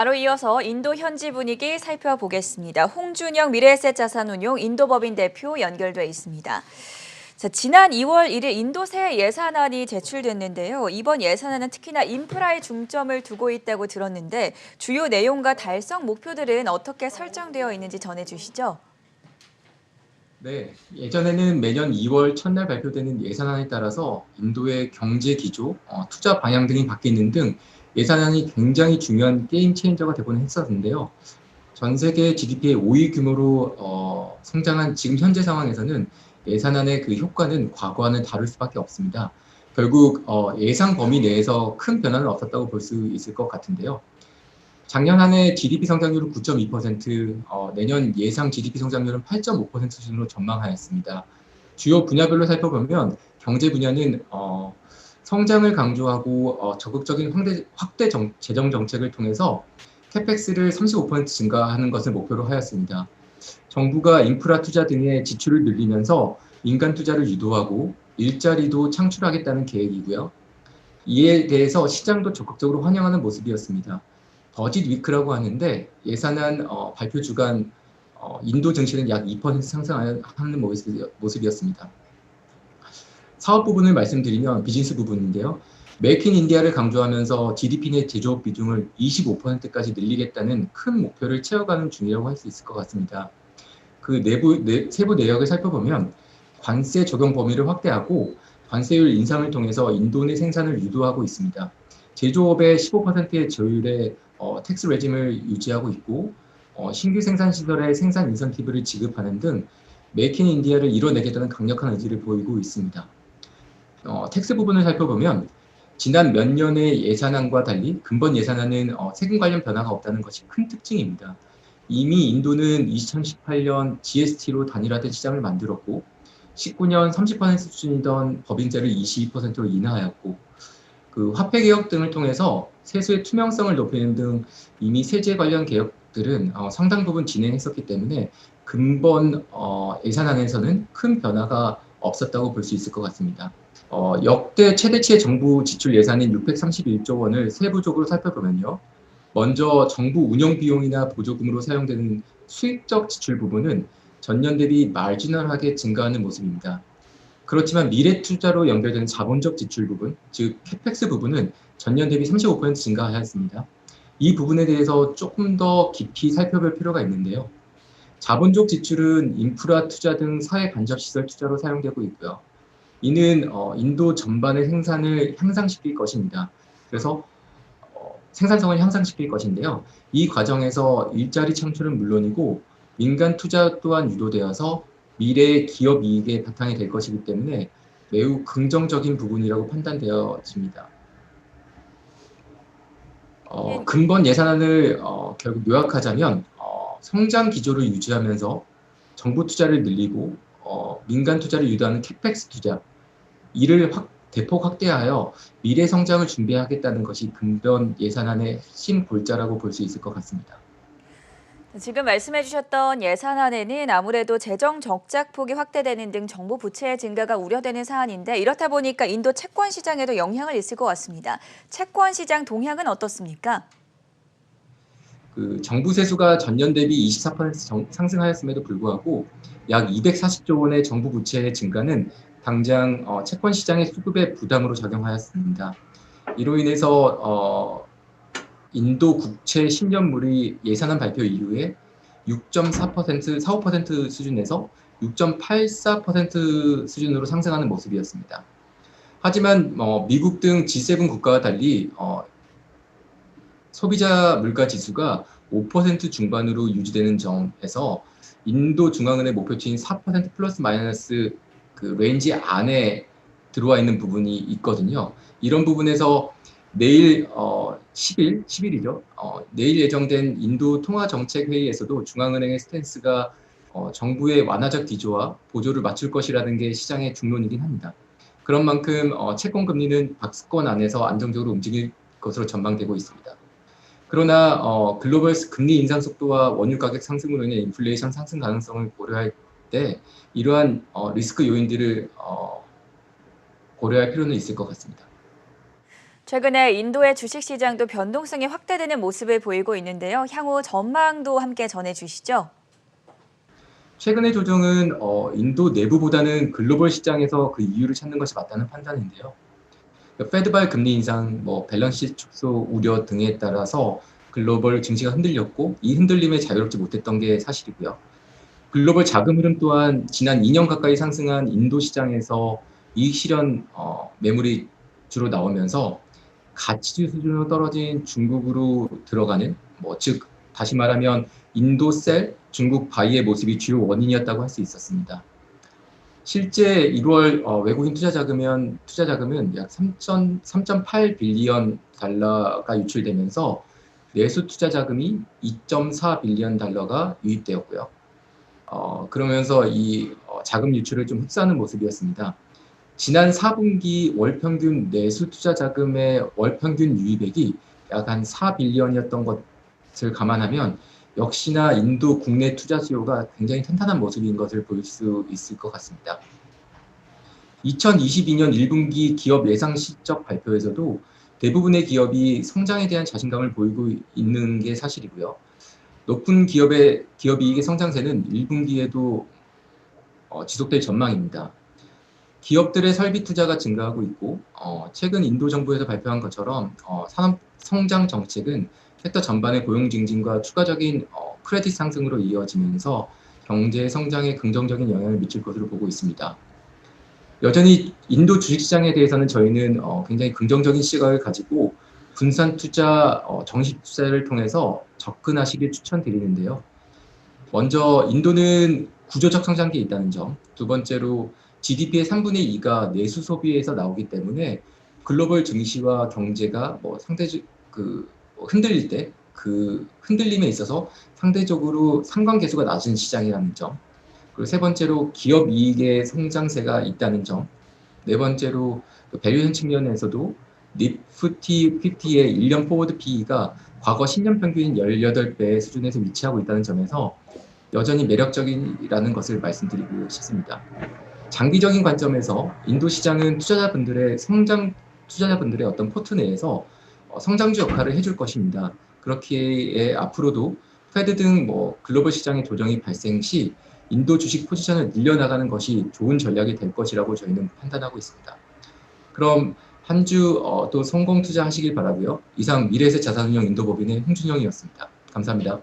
바로 이어서 인도 현지 분위기 살펴보겠습니다. 홍준영 미래에셋자산운용 인도법인 대표 연결돼 있습니다. 자, 지난 2월 1일 인도 새 예산안이 제출됐는데요. 이번 예산안은 특히나 인프라에 중점을 두고 있다고 들었는데 주요 내용과 달성 목표들은 어떻게 설정되어 있는지 전해주시죠. 네, 예전에는 매년 2월 첫날 발표되는 예산안에 따라서 인도의 경제 기조, 투자 방향 등이 바뀌는 등 예산안이 굉장히 중요한 게임 체인저가 되고는 했었는데요. 전 세계 GDP의 5위 규모로 성장한 지금 현재 상황에서는 예산안의 그 효과는 과거와는 다를 수밖에 없습니다. 결국 예상 범위 내에서 큰 변화는 없었다고 볼 수 있을 것 같은데요. 작년 한 해 GDP 성장률은 9.2%, 내년 예상 GDP 성장률은 8.5% 수준으로 전망하였습니다. 주요 분야별로 살펴보면 경제 분야는 성장을 강조하고 적극적인 확대 재정 정책을 통해서 캐펙스를 35% 증가하는 것을 목표로 하였습니다. 정부가 인프라 투자 등의 지출을 늘리면서 민간 투자를 유도하고 일자리도 창출하겠다는 계획이고요. 이에 대해서 시장도 적극적으로 환영하는 모습이었습니다. 버짓 위크라고 하는데 예산안 발표 주간 인도 증시는 약 2% 상승하는 모습이었습니다. 사업 부분을 말씀드리면 비즈니스 부분인데요. 메이크 인 인디아를 강조하면서 GDP 내 제조업 비중을 25%까지 늘리겠다는 큰 목표를 채워가는 중이라고 할 수 있을 것 같습니다. 그 세부 내역을 살펴보면 관세 적용 범위를 확대하고 관세율 인상을 통해서 인도 내 생산을 유도하고 있습니다. 제조업의 15%의 저율의 텍스 레짐을 유지하고 있고 신규 생산 시설의 생산 인센티브를 지급하는 등 메이크 인 인디아를 이뤄내겠다는 강력한 의지를 보이고 있습니다. 텍스 부분을 살펴보면 지난 몇 년의 예산안과 달리 근본 예산안은 세금 관련 변화가 없다는 것이 큰 특징입니다. 이미 인도는 2018년 GST로 단일화된 시장을 만들었고 19년 30% 수준이던 법인세를 22%로 인하하였고 그 화폐 개혁 등을 통해서 세수의 투명성을 높이는 등 이미 세제 관련 개혁들은 상당 부분 진행했었기 때문에 근본 예산안에서는 큰 변화가 없었다고 볼 수 있을 것 같습니다. 역대 최대치의 정부 지출 예산인 631조 원을 세부적으로 살펴보면요. 먼저 정부 운영 비용이나 보조금으로 사용되는 수익적 지출 부분은 전년 대비 마지널하게 증가하는 모습입니다. 그렇지만 미래 투자로 연결되는 자본적 지출 부분, 즉 캐펙스 부분은 전년 대비 35% 증가하였습니다. 이 부분에 대해서 조금 더 깊이 살펴볼 필요가 있는데요. 자본적 지출은 인프라 투자 등 사회 간접 시설 투자로 사용되고 있고요. 이는 인도 전반의 생산을 향상시킬 것입니다. 그래서 생산성을 향상시킬 것인데요. 이 과정에서 일자리 창출은 물론이고 민간 투자 또한 유도되어서 미래의 기업 이익의 바탕이 될 것이기 때문에 매우 긍정적인 부분이라고 판단되어집니다. 예, 근본 예산안을 결국 요약하자면 성장 기조를 유지하면서 정부 투자를 늘리고 민간 투자를 유도하는 캐펙스 투자, 이를 대폭 확대하여 미래 성장을 준비하겠다는 것이 근본 예산안의 핵심 골자라고 볼 수 있을 것 같습니다. 지금 말씀해 주셨던 예산안에는 아무래도 재정 적자폭이 확대되는 등 정부 부채의 증가가 우려되는 사안인데 이렇다 보니까 인도 채권 시장에도 영향을 있을 것 같습니다. 채권 시장 동향은 어떻습니까? 그 정부 세수가 전년 대비 24% 상승하였음에도 불구하고 약 240조 원의 정부 부채의 증가는 당장 채권 시장의 수급에 부담으로 작용하였습니다. 이로 인해서 인도 국채 10년물이 예산안 발표 이후에 6.4%, 4, 5% 수준에서 6.84% 수준으로 상승하는 모습이었습니다. 하지만 미국 등 G7 국가와 달리 소비자 물가 지수가 5% 중반으로 유지되는 점에서 인도 중앙은행 목표치인 4% 플러스 마이너스 그 레인지 안에 들어와 있는 부분이 있거든요. 이런 부분에서 내일 10일이죠. 내일 예정된 인도 통화정책회의에서도 중앙은행의 스탠스가 정부의 완화적 기조와 보조를 맞출 것이라는 게 시장의 중론이긴 합니다. 그런 만큼 채권 금리는 박스권 안에서 안정적으로 움직일 것으로 전망되고 있습니다. 그러나 글로벌 금리 인상 속도와 원유 가격 상승으로 인해 인플레이션 상승 가능성을 고려할 때 이러한 리스크 요인들을 고려할 필요는 있을 것 같습니다. 최근에 인도의 주식시장도 변동성이 확대되는 모습을 보이고 있는데요. 향후 전망도 함께 전해주시죠. 최근의 조정은 인도 내부보다는 글로벌 시장에서 그 이유를 찾는 것이 맞다는 판단인데요. 페드발 금리 인상, 밸런스 축소 우려 등에 따라서 글로벌 증시가 흔들렸고 이 흔들림에 자유롭지 못했던 게 사실이고요. 글로벌 자금 흐름 또한 지난 2년 가까이 상승한 인도 시장에서 이익 실현 매물이 주로 나오면서 가치 수준으로 떨어진 중국으로 들어가는 즉 다시 말하면 인도셀, 중국 바이의 모습이 주요 원인이었다고 할 수 있었습니다. 실제 1월 외국인 투자 자금은 약 3.8 빌리언 달러가 유출되면서 내수 투자 자금이 2.4 빌리언 달러가 유입되었고요. 그러면서 이 자금 유출을 좀 흡수하는 모습이었습니다. 지난 4분기 월 평균 내수 투자 자금의 월 평균 유입액이 약 한 4빌리언이었던 것을 감안하면 역시나 인도 국내 투자 수요가 굉장히 탄탄한 모습인 것을 볼 수 있을 것 같습니다. 2022년 1분기 기업 예상 실적 발표에서도 대부분의 기업이 성장에 대한 자신감을 보이고 있는 게 사실이고요. 높은 기업 이익의 성장세는 1분기에도 지속될 전망입니다. 기업들의 설비 투자가 증가하고 있고 최근 인도 정부에서 발표한 것처럼 산업 성장 정책은 섹터 전반의 고용 증진과 추가적인 크레딧 상승으로 이어지면서 경제 성장에 긍정적인 영향을 미칠 것으로 보고 있습니다. 여전히 인도 주식시장에 대해서는 저희는 굉장히 긍정적인 시각을 가지고 분산 투자, 정식 투자를 통해서 접근하시길 추천드리는데요. 먼저 인도는 구조적 성장기에 있다는 점, 두 번째로 GDP의 3분의 2가 내수 소비에서 나오기 때문에 글로벌 증시와 경제가 상대적 흔들릴 때 그 흔들림에 있어서 상대적으로 상관계수가 낮은 시장이라는 점, 그리고 세 번째로 기업 이익의 성장세가 있다는 점, 네 번째로 밸류에이션 측면에서도 니프티 50의 1년 포워드 PE가 과거 10년 평균인 18배 수준에서 위치하고 있다는 점에서 여전히 매력적이라는 것을 말씀드리고 싶습니다. 장기적인 관점에서 인도 시장은 투자자분들의 어떤 포트 내에서 성장주 역할을 해줄 것입니다. 그렇기에 앞으로도 페드 등 글로벌 시장의 조정이 발생 시 인도 주식 포지션을 늘려나가는 것이 좋은 전략이 될 것이라고 저희는 판단하고 있습니다. 그럼 한 주 또 성공 투자하시길 바라고요. 이상 미래에셋 자산운용 인도법인의 홍준영이었습니다. 감사합니다.